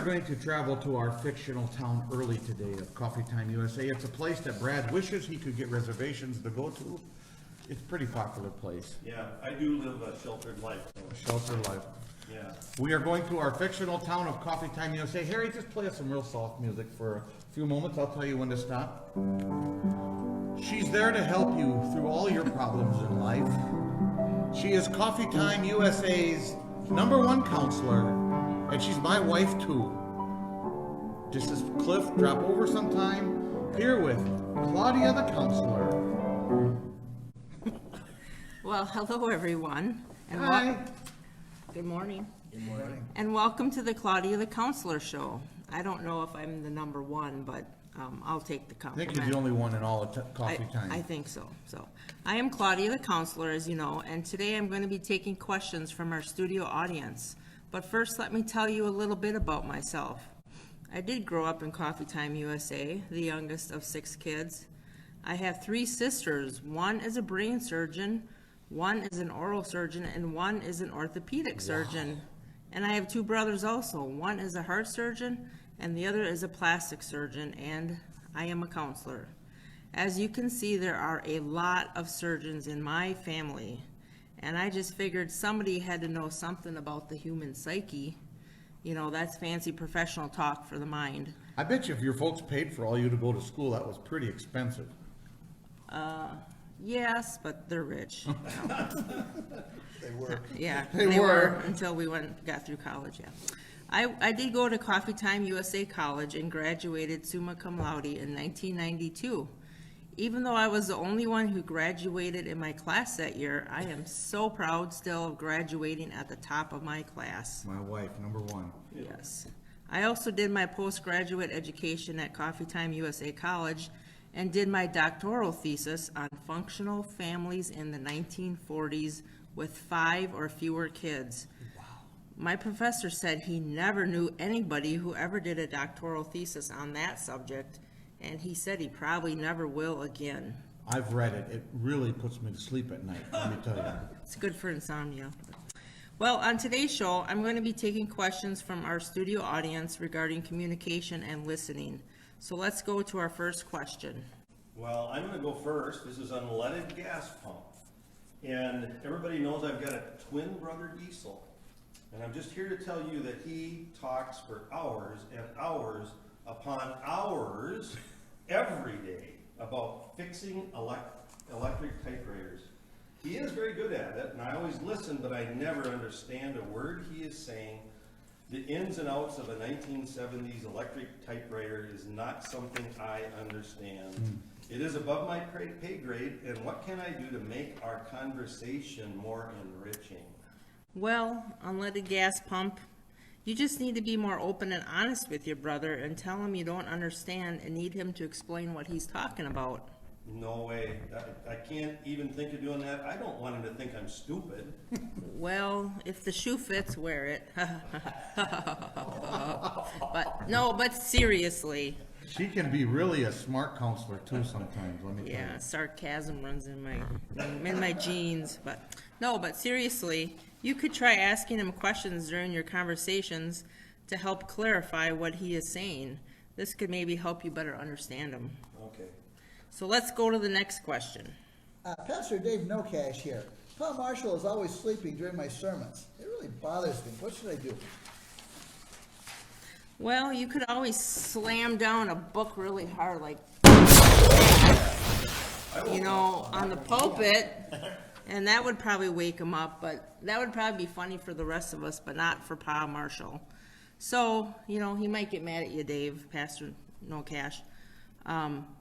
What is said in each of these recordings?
going to travel to our fictional town early today of Coffee Time USA. It's a place that Brad wishes he could get reservations to go to. It's a pretty popular place. Yeah, I do live a sheltered life. So. Sheltered life. Yeah. We are going to our fictional town of Coffee Time USA. Harry, just play us some real soft music for a few moments. I'll tell you when to stop. She's there to help you through all your problems in life. She is Coffee Time USA's #1 counselor, and she's my wife too. Just as Cliff, drop over sometime. Here with Claudia the Counselor. Well, hello everyone. And Hi. Good morning. Good morning. And welcome to the Claudia the Counselor Show. I don't know if I'm the #1, but I'll take the I compliment. think you're the only one in all of Coffee Time. I think so. So, I am Claudia the Counselor, as you know, and today I'm going to be taking questions from our studio audience. But first, let me tell you a little bit about myself. I did grow up in Coffee Time USA, the youngest of 6 kids. I have 3 sisters. One is a brain surgeon, one is an oral surgeon, and one is an orthopedic surgeon. And I have 2 brothers also. One is a heart surgeon, and the other is a plastic surgeon, and I am a counselor. As you can see, there are a lot of surgeons in my family, and I just figured somebody had to know something about the human psyche. You know, that's fancy professional talk for the mind. I bet you if your folks paid for all you to go to school, that was pretty expensive. Yes, but they're rich. They were. Yeah, They were. until we got through college, yeah. I did go to Coffee Time USA College and graduated summa cum laude in 1992. Even though I was the only one who graduated in my class that year, I am so proud still of graduating at the top of my class. My wife, #1. Yes. I also did my postgraduate education at Coffee Time USA College and did my doctoral thesis on functional families in the 1940s with 5 or fewer kids. Wow. My professor said he never knew anybody who ever did a doctoral thesis on that subject, and he said he probably never will again. I've read it. It really puts me to sleep at night, let me tell you. It's good for insomnia. Well, on today's show, I'm going to be taking questions from our studio audience regarding communication and listening. So let's go to our first question. Well, I'm going to go first. This is unleaded gas pump. And everybody knows I've got a twin brother diesel. And I'm just here to tell you that he talks for hours and hours upon hours every day about fixing electric typewriters. He is very good at it, and I always listen, but I never understand a word he is saying. The ins and outs of a 1970s electric typewriter is not something I understand. It is above my pay grade, and what can I do to make our conversation more enriching? Well, unleaded gas pump, you just need to be more open and honest with your brother and tell him you don't understand and need him to explain what he's talking about. No way. I can't even think of doing that. I don't want him to think I'm stupid. Well, if the shoe fits, wear it. But seriously. She can be really a smart counselor too sometimes, let me tell you. Yeah, sarcasm runs in my genes. But seriously, you could try asking him questions during your conversations to help clarify what he is saying. This could maybe help you better understand him. Okay. So let's go to the next question. Pastor Dave Nocash here. Paul Marshall is always sleeping during my sermons. It really bothers me. What should I do? Well, you could always slam down a book really hard, like, on the pulpit, and that would probably wake him up, but that would probably be funny for the rest of us, but not for Pa Marshall. So, he might get mad at you, Dave, Pastor Nocash.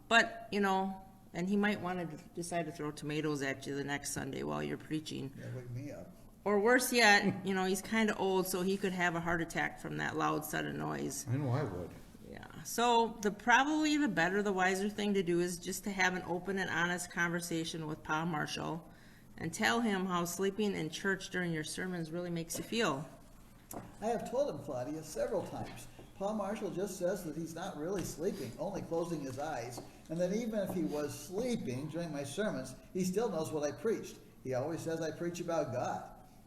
But, and he might want to decide to throw tomatoes at you the next Sunday while you're preaching. Yeah, wake me up. Or worse yet, he's kind of old, so he could have a heart attack from that loud sudden noise. I know I would. Yeah. So probably the better, the wiser thing to do is just to have an open and honest conversation with Pa Marshall and tell him how sleeping in church during your sermons really makes you feel. I have told him, Claudia, several times. Paul Marshall just says that he's not really sleeping, only closing his eyes, and that even if he was sleeping during my sermons, he still knows what I preached. He always says I preach about God.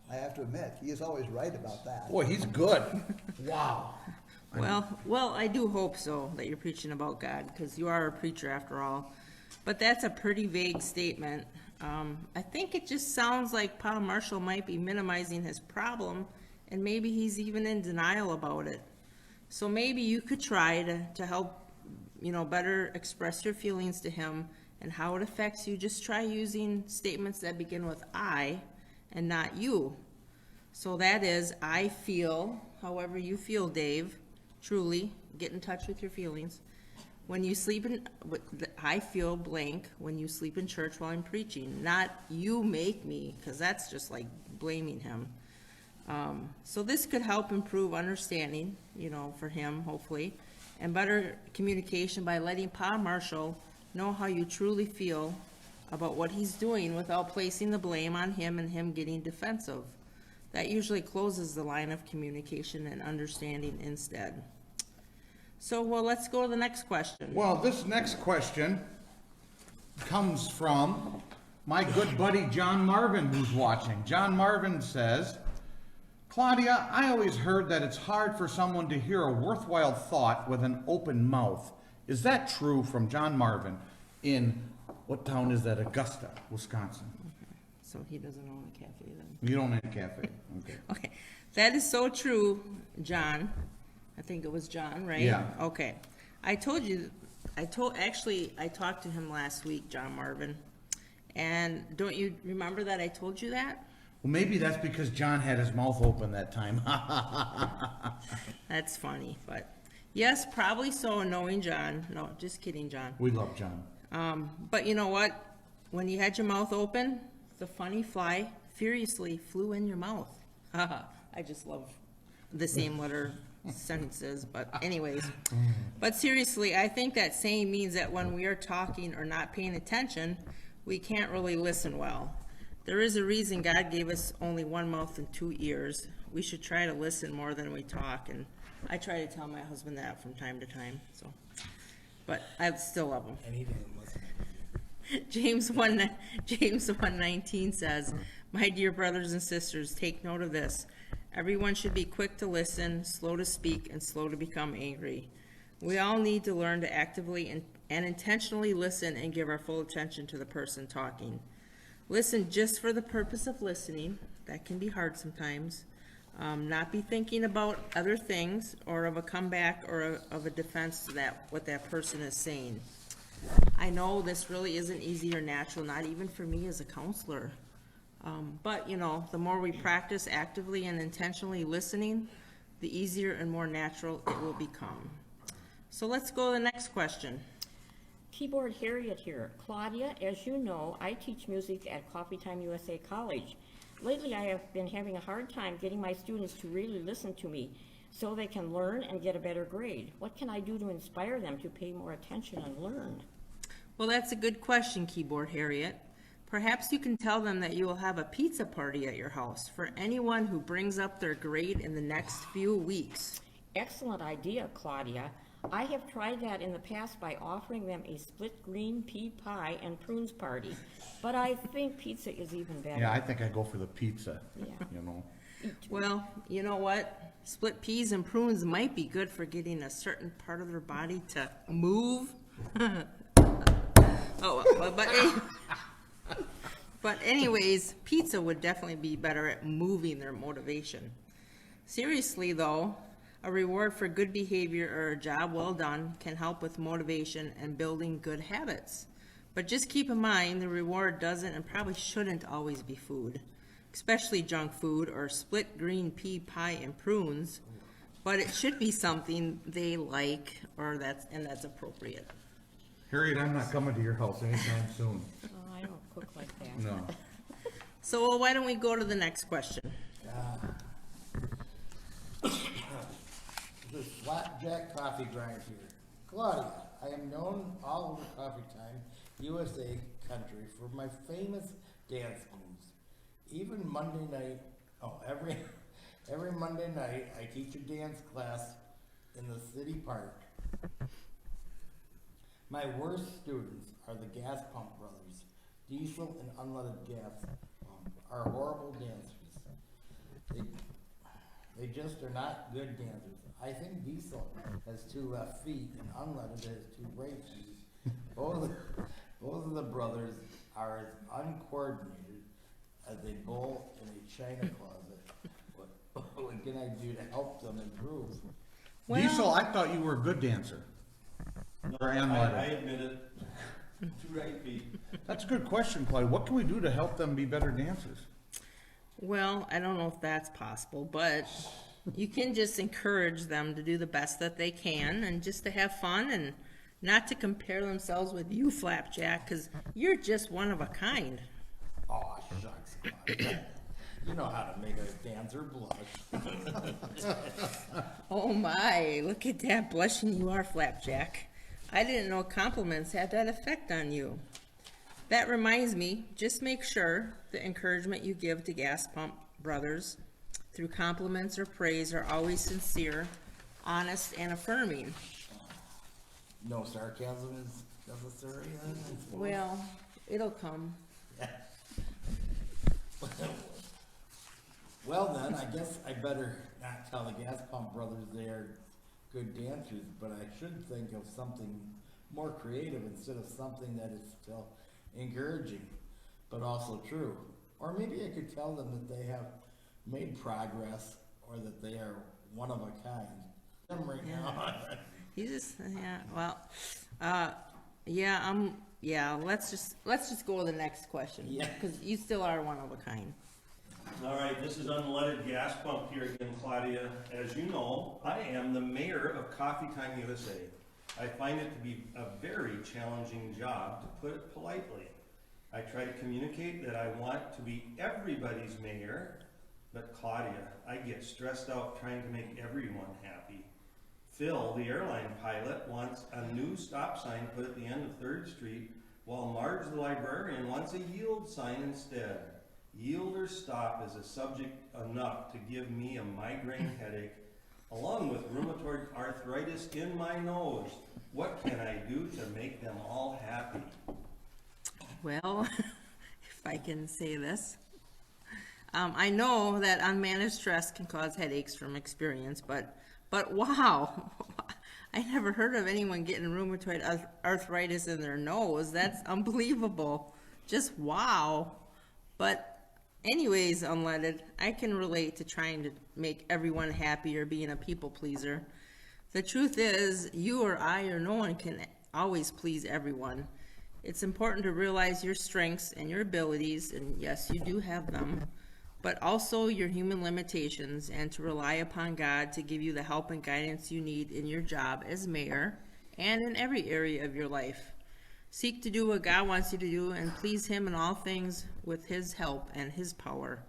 I have to admit, he is always right about that. Boy, he's good. Wow. Well, I do hope so, that you're preaching about God, because you are a preacher after all. But that's a pretty vague statement. I think it just sounds like Pa Marshall might be minimizing his problem, and maybe he's even in denial about it. So maybe you could try to help, better express your feelings to him and how it affects you. Just try using statements that begin with I and not you. So that is, I feel, however you feel, Dave, truly, get in touch with your feelings. When you sleep I feel blank when you sleep in church while I'm preaching, not you make me, because that's just like blaming him. So this could help improve understanding, for him, hopefully, and better communication by letting Pa Marshall know how you truly feel about what he's doing without placing the blame on him and him getting defensive. That usually closes the line of communication and understanding instead. So, let's go to the next question. Well, this next question comes from my good buddy John Marvin, who's watching. John Marvin says, Claudia, I always heard that it's hard for someone to hear a worthwhile thought with an open mouth. Is that true? From John Marvin in, what town is that? Augusta, Wisconsin. Okay. So he doesn't own a cafe then. You don't own a cafe. Okay. Okay, that is so true, John. I think it was John, right? Yeah. Okay. I talked to him last week, John Marvin. And don't you remember that I told you that? Well, maybe that's because John had his mouth open that time. That's funny, but yes, probably so, knowing John. No, just kidding, John. We love John. But you know what? When you had your mouth open, the funny fly furiously flew in your mouth. I just love the same letter sentences, but anyways. But seriously, I think that saying means that when we are talking or not paying attention, we can't really listen well. There is a reason God gave us only one mouth and two ears. We should try to listen more than we talk, and I try to tell my husband that from time to time. So, but I still love him. And he didn't listen. James 1:19 says, "My dear brothers and sisters, take note of this. Everyone should be quick to listen, slow to speak, and slow to become angry. We all need to learn to actively and intentionally listen and give our full attention to the person talking. Listen just for the purpose of listening. That can be hard sometimes. Not be thinking about other things or of a comeback or of a defense to what that person is saying. I know this really isn't easy or natural, not even for me as a counselor. But, the more we practice actively and intentionally listening, the easier and more natural it will become." So let's go to the next question. Keyboard Harriet here. Claudia, as you know, I teach music at Coffee Time USA College. Lately, I have been having a hard time getting my students to really listen to me so they can learn and get a better grade. What can I do to inspire them to pay more attention and learn? Well, that's a good question, Keyboard Harriet. Perhaps you can tell them that you will have a pizza party at your house for anyone who brings up their grade in the next few weeks. Excellent idea, Claudia. I have tried that in the past by offering them a split green pea pie and prunes party, but I think pizza is even better. Yeah, I think I go for the pizza. Yeah. Well, you know what? Split peas and prunes might be good for getting a certain part of their body to move. But anyways, pizza would definitely be better at moving their motivation. Seriously though, a reward for good behavior or a job well done can help with motivation and building good habits. But just keep in mind, the reward doesn't and probably shouldn't always be food, especially junk food or split green pea pie and prunes, but it should be something they like and that's appropriate. Harriet, I'm not coming to your house anytime soon. Oh, I don't cook like that. No. So why don't we go to the next question? The Slapjack Coffee Grind here. Claudia, I am known all over Coffee Time USA country for my famous dance moves. Even Monday night, every Monday night, I teach a dance class in the city park. My worst students are the gas pump brothers. Diesel and unleaded gas pump are horrible dancers. They just are not good dancers. I think Diesel has 2 left feet and Unleaded has 2 right feet. Both of the brothers are as uncoordinated as a bowl in a china closet. What can I do to help them improve? Well- Diesel, I thought you were a good dancer. Or am I I? admit it. 2 right feet. That's a good question, Claudia. What can we do to help them be better dancers? Well, I don't know if that's possible, but you can just encourage them to do the best that they can and just to have fun and not to compare themselves with you, Flapjack, because you're just one of a kind. Aw, shucks, Claudia. You know how to make a dancer blush. Oh my, look at that blushing you are, Flapjack. I didn't know compliments had that effect on you. That reminds me, just make sure the encouragement you give to Gas Pump Brothers through compliments or praise are always sincere, honest, and affirming. No sarcasm is necessary then? I suppose? Well, it'll come. Well then, I guess I better not tell the Gas Pump Brothers they are good dancers, but I should think of something more creative instead of something that is still encouraging, but also true. Or maybe I could tell them that they have made progress or that they are one of a kind. I'm right now. You just, yeah, well, yeah, let's just go to the next question. Yeah. Because you still are one of a kind. All right, this is Unleaded Gas Pump here again, Claudia. As you know, I am the mayor of Coffee Time USA. I find it to be a very challenging job, to put it politely. I try to communicate that I want to be everybody's mayor, but Claudia, I get stressed out trying to make everyone happy. Phil, the airline pilot, wants a new stop sign put at the end of 3rd Street, while Marge, the librarian, wants a yield sign instead. Yield or stop is a subject enough to give me a migraine headache, along with rheumatoid arthritis in my nose. What can I do to make them all happy? Well, if I can say this, I know that unmanaged stress can cause headaches from experience, but wow, I never heard of anyone getting rheumatoid arthritis in their nose. That's unbelievable. Just wow. But anyways, Unleaded, I can relate to trying to make everyone happy or being a people pleaser. The truth is, you or I or no one can always please everyone. It's important to realize your strengths and your abilities, and yes, you do have them, but also your human limitations, and to rely upon God to give you the help and guidance you need in your job as mayor and in every area of your life. Seek to do what God wants you to do and please Him in all things with His help and His power,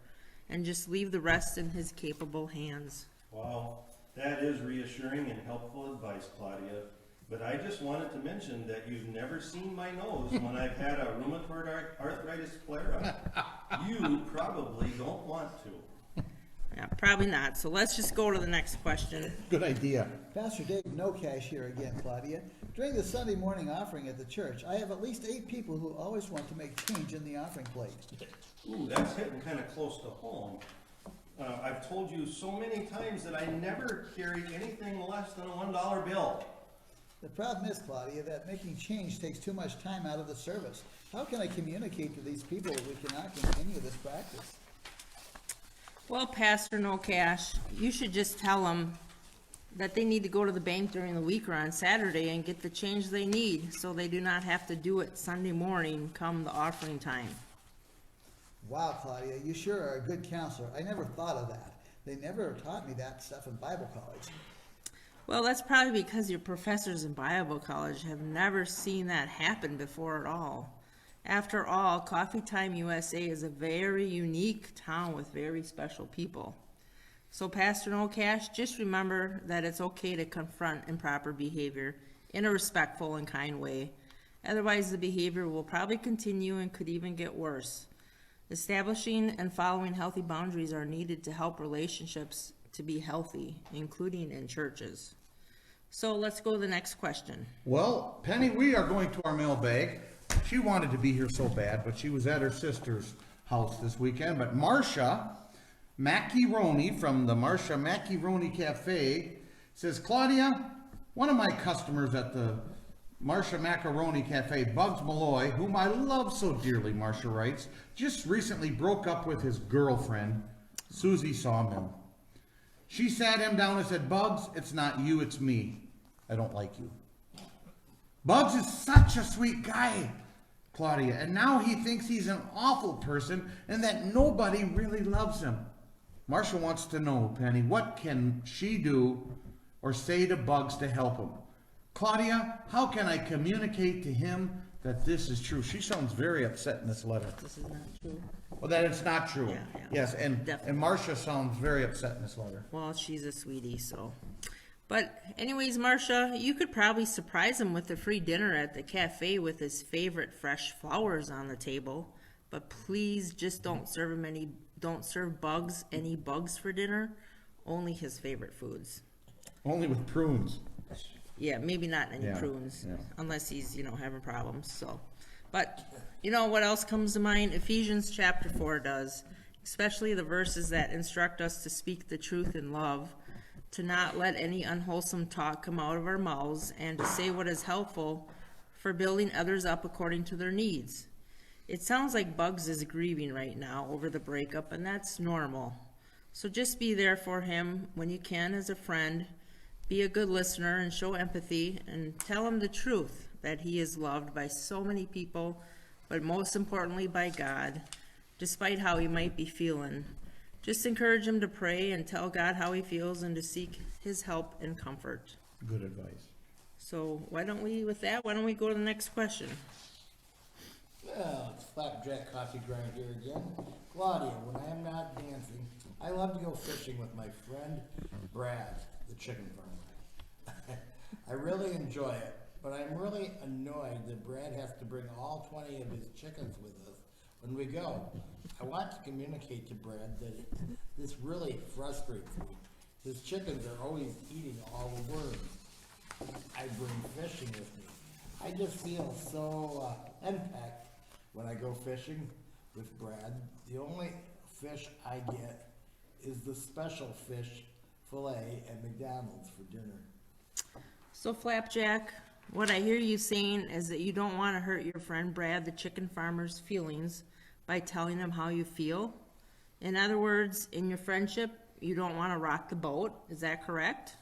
and just leave the rest in His capable hands. Wow, that is reassuring and helpful advice, Claudia. But I just wanted to mention that you've never seen my nose when I've had a rheumatoid arthritis flare-up. You probably don't want to. Yeah, probably not. So let's just go to the next question. Good idea. Pastor Dave No Cash here again, Claudia. During the Sunday morning offering at the church, I have at least 8 people who always want to make change in the offering plate. Ooh, that's hitting kind of close to home. I've told you so many times that I never carry anything less than a $1 bill. The problem is, Claudia, that making change takes too much time out of the service. How can I communicate to these people that we cannot continue this practice? Well, Pastor No Cash, you should just tell them that they need to go to the bank during the week or on Saturday and get the change they need, so they do not have to do it Sunday morning come the offering time. Wow, Claudia, you sure are a good counselor. I never thought of that. They never taught me that stuff in Bible college. Well, that's probably because your professors in Bible college have never seen that happen before at all. After all, Coffee Time USA is a very unique town with very special people. So, Pastor No Cash, just remember that it's okay to confront improper behavior in a respectful and kind way. Otherwise, the behavior will probably continue and could even get worse. Establishing and following healthy boundaries are needed to help relationships to be healthy, including in churches. So let's go to the next question. Well, Penny, we are going to our mailbag. She wanted to be here so bad, but she was at her sister's house this weekend. But Marcia Macaroni from the Marcia Macaroni Cafe Says, Claudia, one of my customers at the Marcia Macaroni Cafe, Bugs Malloy, whom I love so dearly, Marcia writes, just recently broke up with his girlfriend, Susie Sawmill. She sat him down and said, Bugs, it's not you, it's me. I don't like you. Bugs is such a sweet guy, Claudia, and now he thinks he's an awful person and that nobody really loves him. Marcia wants to know, Penny, what can she do or say to Bugs to help him? Claudia, how can I communicate to him that this is true? She sounds very upset in this letter. This is not true. Well, that it's not true. Yeah. Yes, and Definitely. Marcia sounds very upset in this letter. Well, she's a sweetie, so. But anyways, Marcia, you could probably surprise him with a free dinner at the cafe with his favorite fresh flowers on the table. But please just don't serve Bugs any bugs for dinner. Only his favorite foods. Only with prunes. Yeah, maybe not any Yeah, prunes, yeah. unless he's, having problems, so. But, what else comes to mind? Ephesians chapter 4 does, especially the verses that instruct us to speak the truth in love, to not let any unwholesome talk come out of our mouths, and to say what is helpful for building others up according to their needs. It sounds like Bugs is grieving right now over the breakup, and that's normal. So just be there for him when you can as a friend. Be a good listener and show empathy and tell him the truth that he is loved by so many people, but most importantly by God, despite how he might be feeling. Just encourage him to pray and tell God how he feels and to seek his help and comfort. Good advice. So why don't we go to the next question? Well, it's Flapjack Coffee Grind here again. Claudia, when I am not dancing, I love to go fishing with my friend Brad, the chicken farmer. I really enjoy it, but I'm really annoyed that Brad has to bring all 20 of his chickens with us when we go. I want to communicate to Brad that this really frustrates me. His chickens are always eating all the worms I bring fishing with me. I just feel so henpecked when I go fishing with Brad. The only fish I get is the special fish fillet at McDonald's for dinner. So Flapjack, what I hear you saying is that you don't want to hurt your friend Brad, the chicken farmer's feelings by telling him how you feel. In other words, in your friendship, you don't want to rock the boat. Is that correct?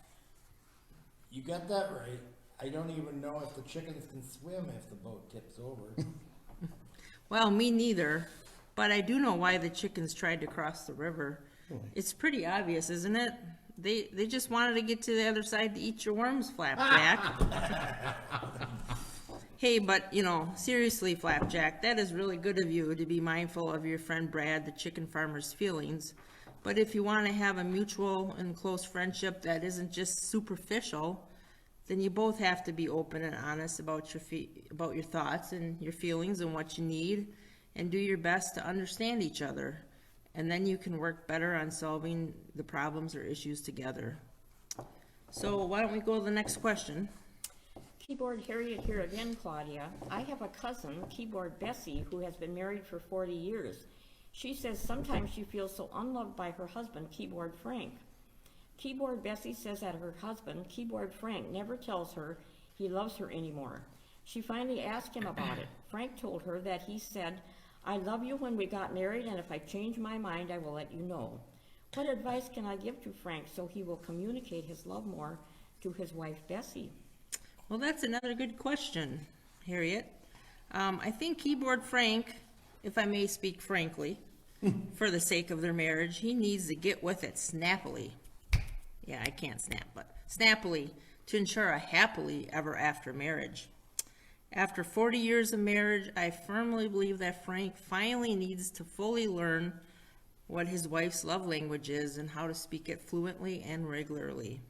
You got that right. I don't even know if the chickens can swim if the boat tips over. Well, me neither, but I do know why the chickens tried to cross the river. It's pretty obvious, isn't it? They just wanted to get to the other side to eat your worms, Flapjack. Hey, but, seriously, Flapjack, that is really good of you to be mindful of your friend Brad, the chicken farmer's feelings. But if you want to have a mutual and close friendship that isn't just superficial, then you both have to be open and honest about your thoughts and your feelings and what you need, and do your best to understand each other. And then you can work better on solving the problems or issues together. So why don't we go to the next question? Keyboard Harriet here again, Claudia. I have a cousin, Keyboard Bessie, who has been married for 40 years. She says sometimes she feels so unloved by her husband, Keyboard Frank. Keyboard Bessie says that her husband, Keyboard Frank, never tells her he loves her anymore. She finally asked him about it. Frank told her that he said, "I love you when we got married, and if I change my mind, I will let you know." What advice can I give to Frank so he will communicate his love more to his wife, Bessie? Well, that's another good question, Harriet. I think Keyboard Frank, if I may speak frankly, for the sake of their marriage, he needs to get with it snappily. Yeah, I can't snap, but snappily to ensure a happily ever after marriage. After 40 years of marriage, I firmly believe that Frank finally needs to fully learn what his wife's love language is and how to speak it fluently and regularly.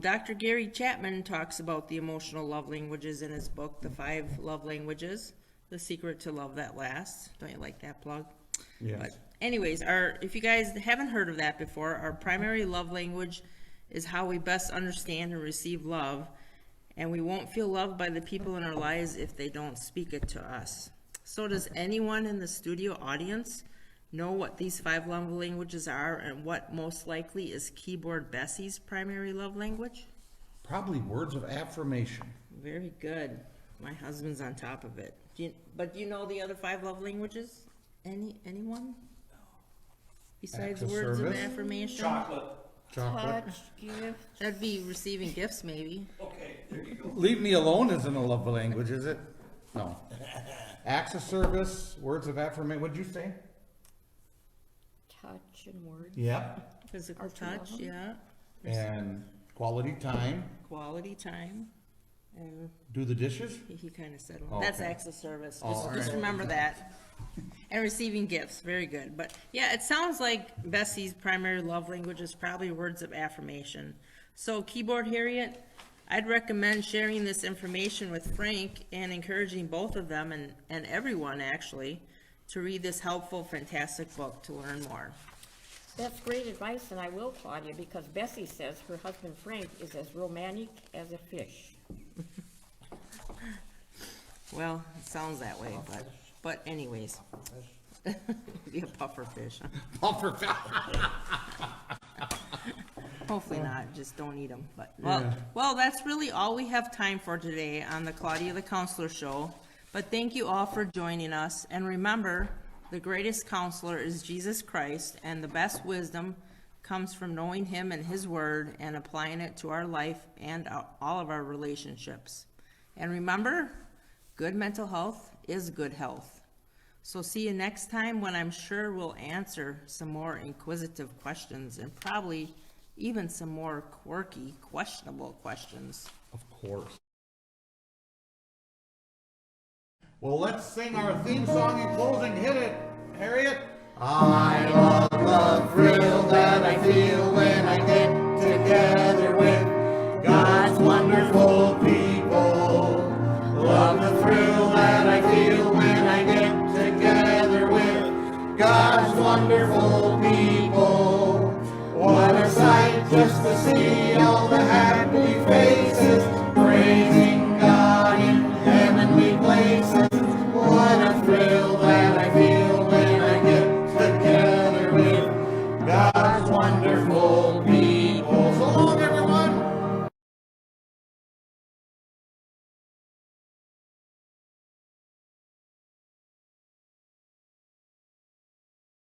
Dr. Gary Chapman talks about the emotional love languages in his book, The 5 Love Languages, The Secret to Love That Lasts. Don't you like that plug? Yes. But anyways, if you guys haven't heard of that before, our primary love language is how we best understand and receive love, and we won't feel loved by the people in our lives if they don't speak it to us. So does anyone in the studio audience know what these 5 love languages are and what most likely is Keyboard Bessie's primary love language? Probably words of affirmation. Very good. My husband's on top of it. But do you know the other 5 love languages? Anyone? Besides Acts of words of service? affirmation? Chocolate. Chocolate. Touch, gift. That'd be receiving gifts, maybe. Okay, there you go. Leave me alone isn't a love language, is it? No. Acts of service, words of affirmation. What'd you say? Touch and words. Yep. Physical Are 2 of touch, them? yeah. And quality time. Quality time. And Do the dishes. he kind of said, Oh, that's okay. acts of service. Oh, Just, all just right. remember that. And receiving gifts, very good. But yeah, it sounds like Bessie's primary love language is probably words of affirmation. So Keyboard Harriet, I'd recommend sharing this information with Frank and encouraging both of them and everyone actually to read this helpful, fantastic book to learn more. That's great advice, and I will, Claudia, because Bessie says her husband Frank is as romantic as a fish. Well, it sounds that way, but anyways. Be a puffer fish. Huh? Hopefully not, just don't eat them, but, well, that's really all we have time for today on the Claudia the Counselor Show. But thank you all for joining us, and remember, the greatest counselor is Jesus Christ, and the best wisdom comes from knowing Him and His Word and applying it to our life and all of our relationships. And remember, good mental health is good health. So see you next time when I'm sure we'll answer some more inquisitive questions and probably even some more quirky, questionable questions. Of course. Well, let's sing our theme song in closing. Hit it, Harriet. I love the thrill that I feel when I get together with God's wonderful people. Love the thrill that I feel when I get together with God's wonderful people.